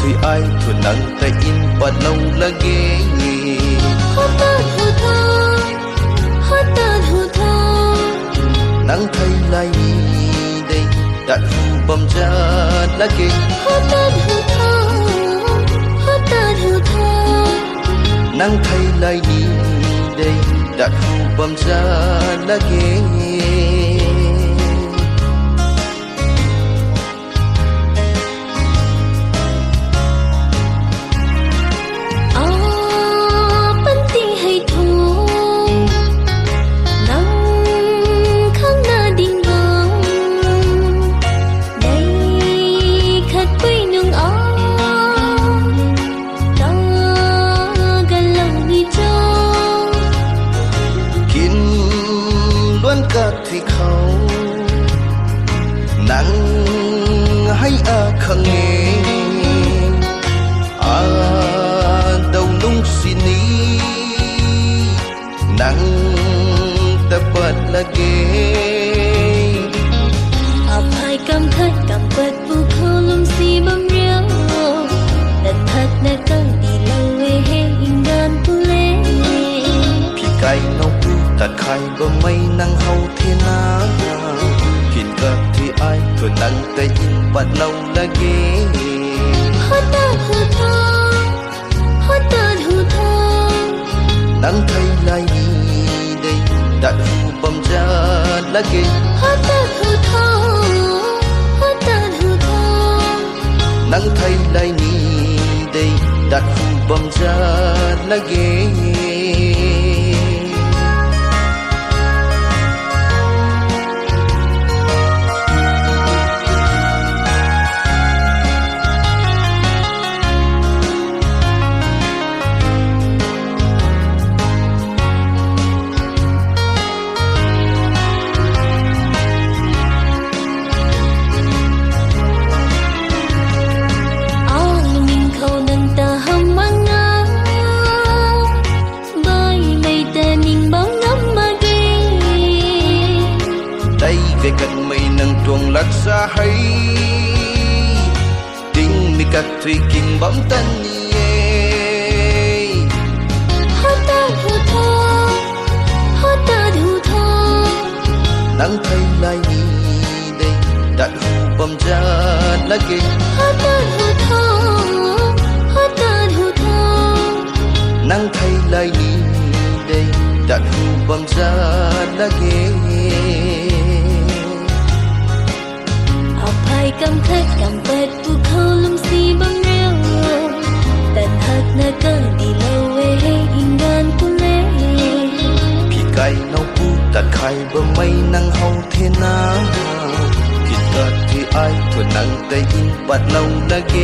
thì ai thuần nắng tay in bắt lâu lagi nắng thay lại đây đặt hu bầm ra lagi nắng thay lại đây đặt hu bầm ra lagi thì khâu nắng hay khăng nghe đầu nung xin ní nắng ta bật lagi hai cầm thắt cầm bật bu khâu lum si bầm riêu đặt thật na cơ đi lâu về hình gan tu lê phi cay nấuตัดไข่บ่ไม่นั่งเฮาเทนาผิดกับที่อายเพื่อนั่งแต่ยินบัดเราละเกฮอตาหูทองฮอตาหูทองนั่งไทยไลได้ดัดหูบำจาละเกฮอตาหูทองฮอตาหูทองนั่งไทยไลนี้ได้ดัดหูบำจาละเกvề cạnh mây nâng tuồng lạc xa hay tình mi cắt thủy kinh bóng tân nhé hot ta thu thơ nắng thay lại đây đặt hu bầm ra lá kinh hot ta thu thơ nắng thay lại đây đặt hu bầm ra lá kinh hai cầm thắt cầm bật bu khâu lum si bầm riêu đặt thật na cơ đi lâu về hình gan tu lê phi cay nấu puตัดไข่บ่ไม่นั่งเฮาเทนาผิดกับที่อายthuầnนั่งแต่ยินบัดเราละเก